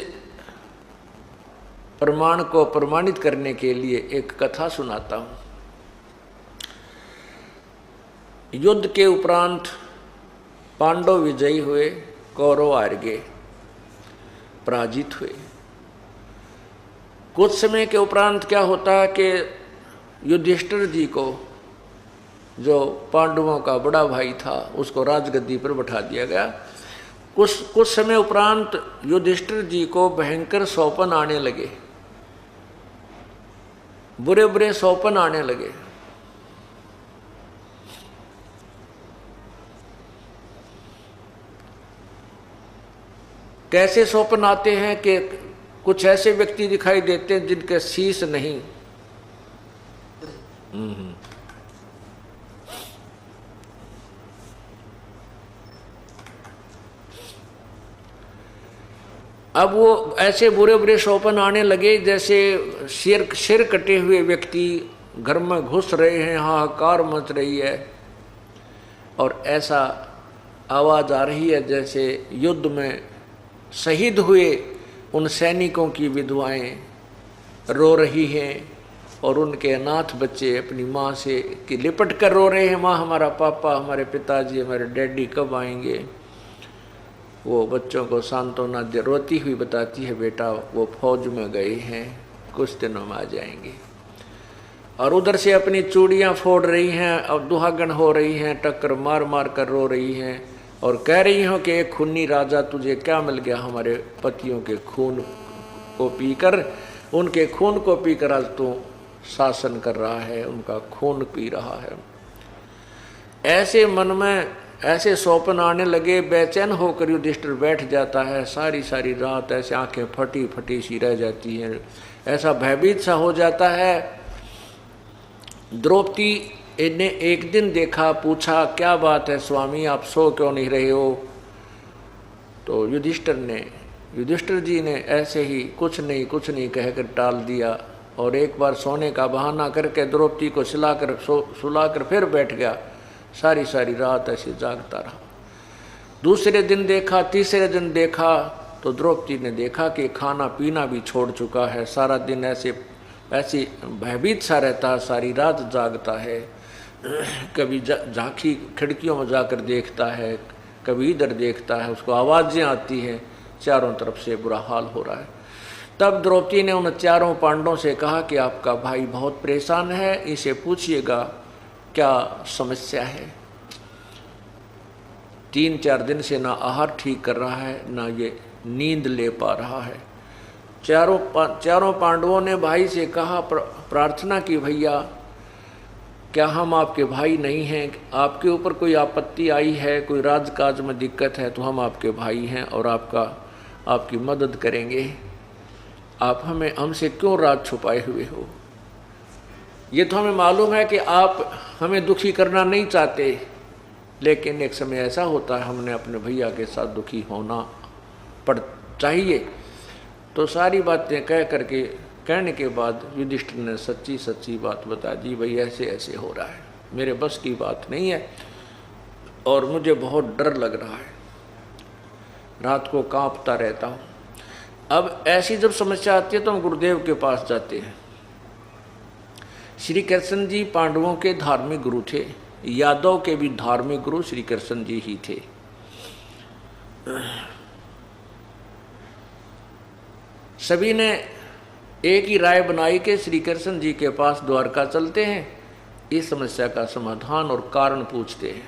प्रमाण को प्रमाणित करने के लिए एक कथा सुनाता हूं। युद्ध के उपरांत पांडव विजयी हुए, कौरव हार गए, पराजित हुए। कुछ समय के उपरांत क्या होता है कि युधिष्ठिर जी को, जो पांडवों का बड़ा भाई था, उसको राजगद्दी पर बैठा दिया गया। कुछ समय उपरांत युधिष्ठिर जी को भयंकर सौपन आने लगे, बुरे बुरे सौपन आने लगे। कैसे सौपन आते हैं कि कुछ ऐसे व्यक्ति दिखाई देते हैं जिनके शीश नहीं। अब वो ऐसे बुरे बुरे सौपन आने लगे जैसे सिर कटे हुए व्यक्ति घर में घुस रहे हैं, हाहाकार मच रही है, और ऐसा आवाज़ आ रही है जैसे युद्ध में शहीद हुए उन सैनिकों की विधवाएं रो रही हैं और उनके अनाथ बच्चे अपनी माँ से कि लिपट कर रो रहे हैं, माँ हमारा पापा, हमारे पिताजी, हमारे डैडी कब आएंगे। वो बच्चों को सांत्वना रोती हुई बताती है, बेटा वो फौज में गए हैं, कुछ दिनों में आ जाएंगे। और उधर से अपनी चूड़ियाँ फोड़ रही हैं और दुहागन हो रही हैं, टक्कर मार मार कर रो रही हैं और कह रही हो कि एक खूनी राजा तुझे क्या मिल गया, हमारे पतियों के खून को पीकर, उनके खून को पीकर आज तू शासन कर रहा है, उनका खून पी रहा है। ऐसे मन में ऐसे सौपन आने लगे, बेचैन होकर युधिष्ठिर बैठ जाता है। सारी सारी रात ऐसे आंखें फटी फटी सी रह जाती हैं, ऐसा भयभीत सा हो जाता है। द्रौपदी ने एक दिन देखा, पूछा क्या बात है स्वामी, आप सो क्यों नहीं रहे हो। तो युधिष्ठिर जी ने ऐसे ही कुछ नहीं कहकर टाल दिया और एक बार सोने का बहाना करके द्रौपदी को सुलाकर फिर बैठ गया। सारी सारी रात ऐसे जागता रहा। दूसरे दिन देखा, तीसरे दिन देखा तो द्रौपदी ने देखा कि खाना पीना भी छोड़ चुका है, सारा दिन ऐसे भयभीत सा रहता है, सारी रात जागता है, कभी झांकी खिड़कियों में जाकर देखता है, कभी इधर देखता है, उसको आवाज़ें आती हैं, चारों तरफ से बुरा हाल हो रहा है। तब द्रौपदी ने उन चारों पांडवों से कहा कि आपका भाई बहुत परेशान है, इसे पूछिएगा क्या समस्या है। 3-4 दिन से ना आहार ठीक कर रहा है, ना ये नींद ले पा रहा है। चारों पांडवों ने भाई से कहा, प्रार्थना की, भैया क्या हम आपके भाई नहीं हैं, आपके ऊपर कोई आपत्ति आई है, कोई राजकाज में दिक्कत है तो हम आपके भाई हैं और आपकी मदद करेंगे। आप हमसे क्यों राज छुपाए हुए हो? ये तो हमें मालूम है कि आप हमें दुखी करना नहीं चाहते, लेकिन एक समय ऐसा होता है हमने अपने भैया के साथ दुखी होना पड़ चाहिए। तो सारी बातें कहने के बाद युधिष्ठिर ने सच्ची सच्ची बात बता दी, भाई ऐसे ऐसे हो रहा है, मेरे बस की बात नहीं है और मुझे बहुत डर लग रहा है, रात को कांपता रहता हूँ। अब ऐसी जब समस्या आती है तो हम गुरुदेव के पास जाते हैं। श्री कृष्ण जी पांडवों के धार्मिक गुरु थे, यादव के भी धार्मिक गुरु श्री कृष्ण जी ही थे। सभी ने एक ही राय बनाई कि श्री कृष्ण जी के पास द्वारका चलते हैं, इस समस्या का समाधान और कारण पूछते हैं।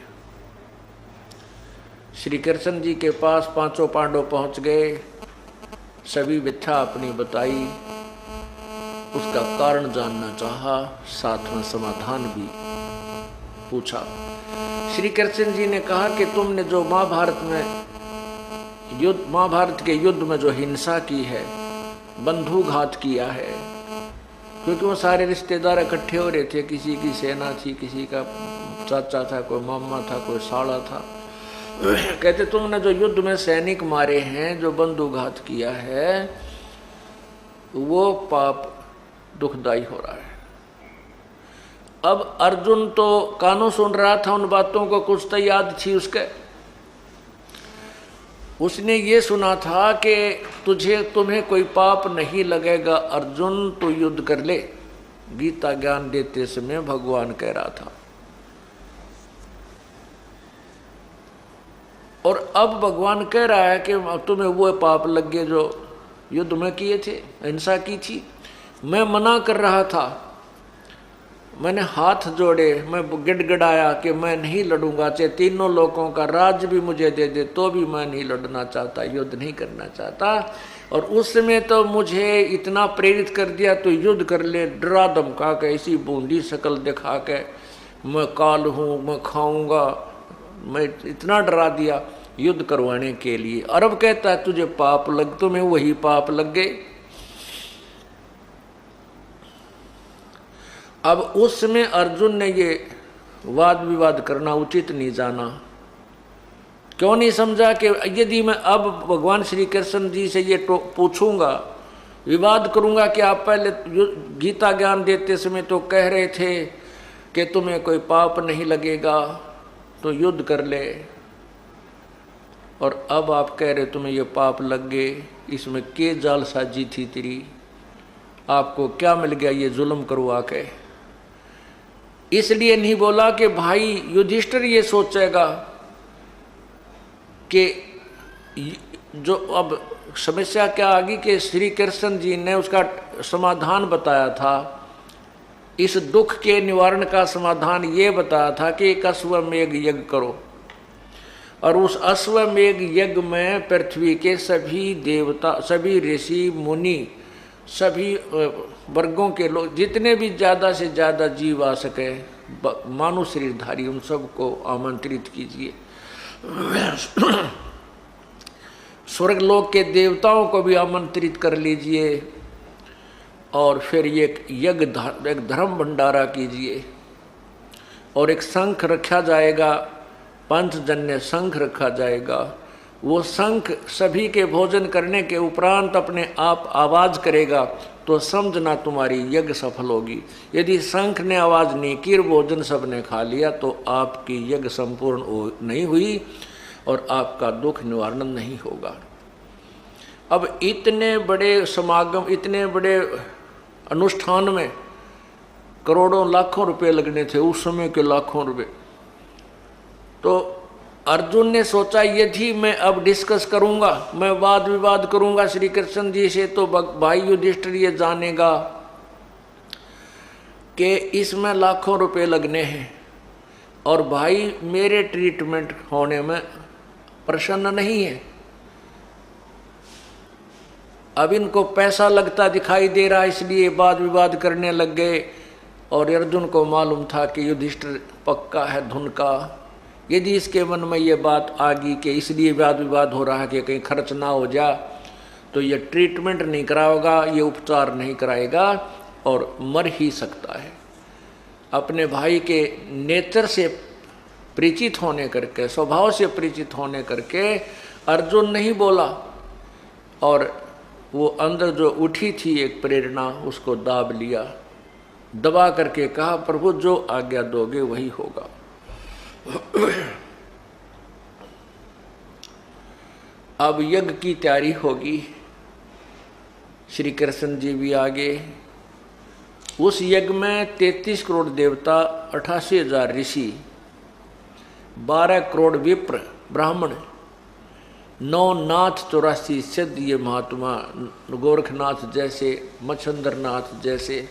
श्री कृष्ण जी के पास पांचों पांडव पहुंच गए, सभी व्यथा अपनी बताई, उसका कारण जानना चाहा, साथ में समाधान भी पूछा। श्री कृष्ण जी ने कहा कि तुमने जो महाभारत के युद्ध में जो हिंसा की है, बंधुघात किया है, क्योंकि वो सारे रिश्तेदार इकट्ठे हो रहे थे, किसी की सेना थी, किसी का चाचा था, कोई मामा था, कोई साला था। कहते तुमने जो युद्ध में सैनिक मारे हैं, जो बंधुघात किया है, वो पाप दुखदाई हो रहा है। अब अर्जुन तो कानों सुन रहा था उन बातों को, कुछ तो याद थी उसके। उसने ये सुना था कि तुम्हें कोई पाप नहीं लगेगा अर्जुन, तो युद्ध कर ले। गीता ज्ञान देते समय भगवान कह रहा था। और अब भगवान कह रहा है कि तुम्हें वो पाप लग गए जो युद्ध में किए थे, हिंसा की थी। मैं मना कर रहा था, मैंने हाथ जोड़े, मैं गिड़गिड़ाया कि मैं नहीं लड़ूंगा, चाहे तीनों लोगों का राज भी मुझे दे दे तो भी मैं नहीं लड़ना चाहता, युद्ध नहीं करना चाहता। और उस समय तो मुझे इतना प्रेरित कर दिया, तो युद्ध कर ले, डरा धमका के, ऐसी बूंदी शक्ल दिखा के, मैं काल हूँ, मैं खाऊंगा, मैं इतना डरा दिया युद्ध करवाने के लिए। और अब कहता है तुझे पाप लग, तुम्हें वही पाप लग गए। अब उस समय अर्जुन ने ये वाद विवाद करना उचित नहीं जाना। क्यों नहीं समझा कि यदि मैं अब भगवान श्री कृष्ण जी से ये पूछूंगा, विवाद करूंगा कि आप पहले गीता ज्ञान देते समय तो कह रहे थे कि तुम्हें कोई पाप नहीं लगेगा, तो युद्ध कर ले, और अब आप कह रहे तुम्हें ये पाप लग गए, इसमें के जालसाजी थी तेरी, आपको क्या मिल गया ये जुल्म करवा के। इसलिए नहीं बोला कि भाई युधिष्ठिर ये सोचेगा कि जो अब समस्या क्या आ गई कि श्री कृष्ण जी ने उसका समाधान बताया था, इस दुख के निवारण का समाधान ये बताया था कि एक अश्वमेघ यज्ञ करो, और उस अश्वमेघ यज्ञ में पृथ्वी के सभी देवता, सभी ऋषि मुनि, सभी वर्गों के लोग, जितने भी ज़्यादा से ज़्यादा जीव आ सके, मानव शरीरधारी, उन सबको आमंत्रित कीजिए। स्वर्गलोक के देवताओं को भी आमंत्रित कर लीजिए, और फिर एक यज्ञ, एक धर्म भंडारा कीजिए, और एक शंख रखा जाएगा, पंचजन्य शंख रखा जाएगा। वो शंख सभी के भोजन करने के उपरांत अपने आप आवाज़ करेगा, तो समझना तुम्हारी यज्ञ सफल होगी। यदि शंख ने आवाज़ नहीं की, भोजन सबने खा लिया, तो आपकी यज्ञ संपूर्ण नहीं हुई और आपका दुख निवारण नहीं होगा। अब इतने बड़े समागम, इतने बड़े अनुष्ठान में करोड़ों लाखों रुपए लगने थे, उस समय के लाखों रुपए। तो अर्जुन ने सोचा यदि मैं अब डिस्कस करूंगा, मैं वाद विवाद करूंगा श्री कृष्ण जी से, तो भाई युधिष्ठिर ये जानेगा कि इसमें लाखों रुपए लगने हैं, और भाई मेरे ट्रीटमेंट होने में प्रसन्न नहीं है। अब इनको पैसा लगता दिखाई दे रहा, इसलिए वाद विवाद करने लग गए। और अर्जुन को मालूम था कि युधिष्ठिर पक्का है धुन का, यदि इसके मन में ये बात आ गई कि इसलिए वाद विवाद हो रहा है कि कहीं खर्च ना हो जा, तो ये ट्रीटमेंट नहीं कराएगा, ये उपचार नहीं कराएगा और मर ही सकता है। अपने भाई के नेचर से परिचित होने करके, स्वभाव से परिचित होने करके अर्जुन नहीं बोला, और वो अंदर जो उठी थी एक प्रेरणा, उसको दाब लिया, दबा करके कहा प्रभु जो आज्ञा दोगे वही होगा। अब यज्ञ की तैयारी होगी। श्री कृष्ण जी भी आगे। उस यज्ञ में 33 करोड़ देवता, 88,000 ऋषि, 12 करोड़ विप्र ब्राह्मण, 9 नाथ, 84 सिद्ध, ये महात्मा गोरखनाथ जैसे, मच्छंद्र नाथ जैसे,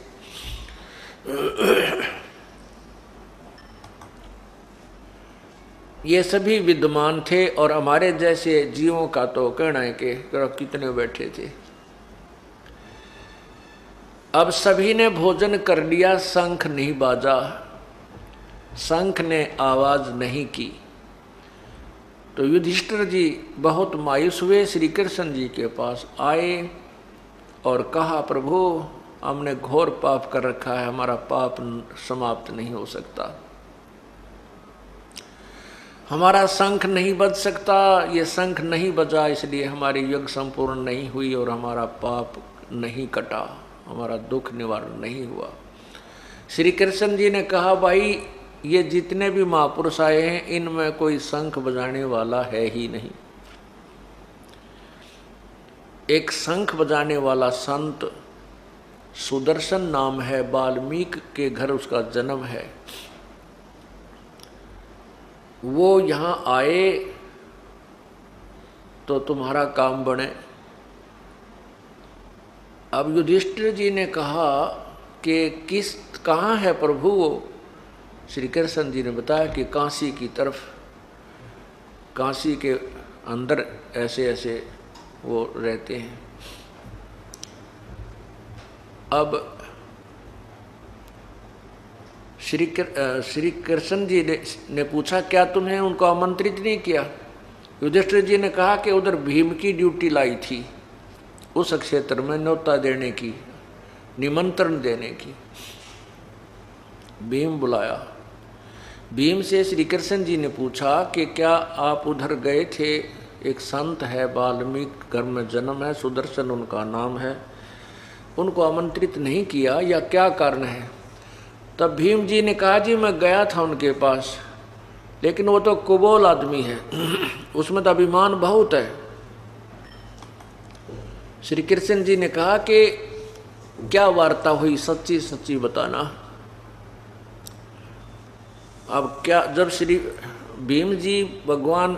ये सभी विद्वान थे। और हमारे जैसे जीवों का तो कहना है कि कितने बैठे थे। अब सभी ने भोजन कर लिया, शंख नहीं बाजा, शंख ने आवाज नहीं की। तो युधिष्ठिर जी बहुत मायूस हुए, श्री कृष्ण जी के पास आए और कहा प्रभु हमने घोर पाप कर रखा है, हमारा पाप समाप्त नहीं हो सकता, हमारा शंख नहीं बज सकता, ये शंख नहीं बजा इसलिए हमारी यज्ञ संपूर्ण नहीं हुई और हमारा पाप नहीं कटा, हमारा दुख निवारण नहीं हुआ। श्री कृष्ण जी ने कहा भाई ये जितने भी महापुरुष आए हैं इनमें कोई शंख बजाने वाला है ही नहीं। एक शंख बजाने वाला संत सुदर्शन नाम है, वाल्मीकि के घर उसका जन्म है। वो यहाँ आए तो तुम्हारा काम बने। अब युधिष्ठिर जी ने कहा कि कहाँ है प्रभु वो? श्री कृष्ण जी ने बताया कि काशी की तरफ, काशी के अंदर ऐसे ऐसे वो रहते हैं। अब श्री कृष्ण जी ने पूछा क्या तुम्हें उनको आमंत्रित नहीं किया? युधिष्ठिर जी ने कहा कि उधर भीम की ड्यूटी लाई थी, उस क्षेत्र में न्योता देने की, निमंत्रण देने की। भीम बुलाया। भीम से श्री कृष्ण जी ने पूछा कि क्या आप उधर गए थे? एक संत है, वाल्मीकि घर में जन्म है, सुदर्शन उनका नाम है, उनको आमंत्रित नहीं किया या क्या कारण है? तब भीम जी ने कहा जी मैं गया था उनके पास, लेकिन वो तो कुबोल आदमी है, उसमें तो अभिमान बहुत है। श्री कृष्ण जी ने कहा कि क्या वार्ता हुई, सच्ची सच्ची बताना। अब क्या, जब श्री भीम जी भगवान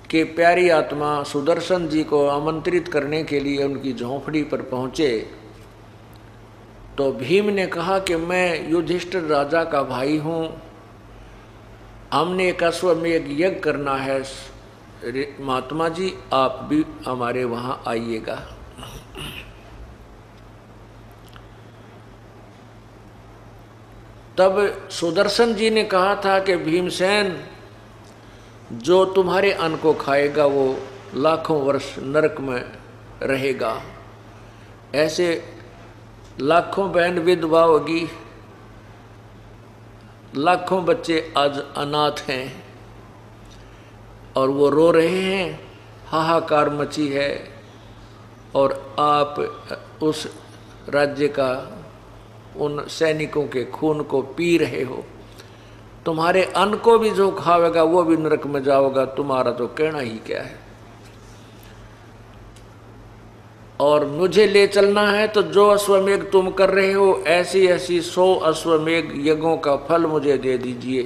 के प्यारी आत्मा सुदर्शन जी को आमंत्रित करने के लिए उनकी झोंपड़ी पर पहुंचे, तो भीम ने कहा कि मैं युधिष्ठिर राजा का भाई हूँ, हमने एक अश्वमेध यज्ञ करना है, महात्मा जी आप भी हमारे वहाँ आइएगा। तब सुदर्शन जी ने कहा था कि भीमसेन जो तुम्हारे अन्न को खाएगा वो लाखों वर्ष नरक में रहेगा। ऐसे लाखों बहन विधवा होगी, लाखों बच्चे आज अनाथ हैं और वो रो रहे हैं, हाहाकार मची है, और आप उस राज्य का उन सैनिकों के खून को पी रहे हो, तुम्हारे अन्न को भी जो खावेगा वो भी नरक में जाओगा, तुम्हारा तो कहना ही क्या है। और मुझे ले चलना है तो जो अश्वमेघ तुम कर रहे हो ऐसी ऐसी 100 अश्वमेघ यज्ञों का फल मुझे दे दीजिए,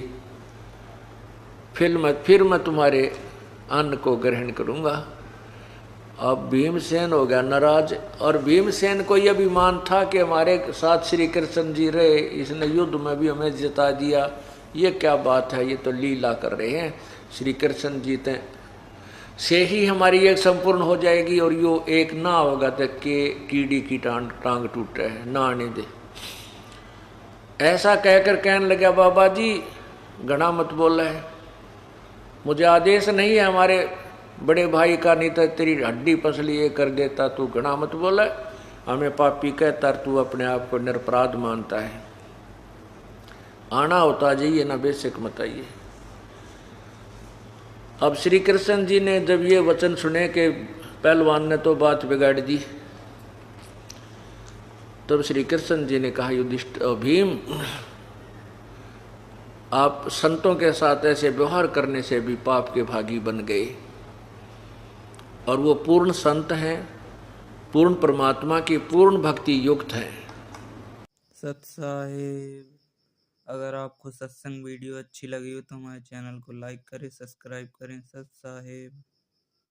फिर मैं तुम्हारे अन्न को ग्रहण करूँगा। अब भीमसेन हो गया नाराज, और भीमसेन को यह अभिमान था कि हमारे साथ श्री कृष्ण जी रहे, इसने युद्ध में भी हमें जिता दिया, ये क्या बात है, ये तो लीला कर रहे हैं। श्री कृष्ण जीते से ही हमारी एक संपूर्ण हो जाएगी, और यो एक ना होगा तो के कीड़ी की टांग टूट रहे हैं, ना आने दे। ऐसा कहकर कहने लगा बाबा जी घना मत बोल रहे, मुझे आदेश नहीं है हमारे बड़े भाई का नहीं तो तेरी हड्डी पसली ये कर देता, तू घना मत बोला, हमें पापी कहता, तू अपने आप को निरपराध मानता है। आना होता जाइए ना, बेशक मत आइए। अब श्री कृष्ण जी ने जब ये वचन सुने कि पहलवान ने तो बिगाड़ दी, तब श्री कृष्ण जी ने कहा, युधिष्ठिर भीम, आप संतों के साथ ऐसे व्यवहार करने से भी पाप के भागी बन गए, और वो पूर्ण संत हैं, पूर्ण परमात्मा की पूर्ण भक्ति युक्त हैं। सत साहेब, अगर आपको सत्संग वीडियो अच्छी लगी हो तो हमारे चैनल को लाइक करें, सब्सक्राइब करें। सत साहेब।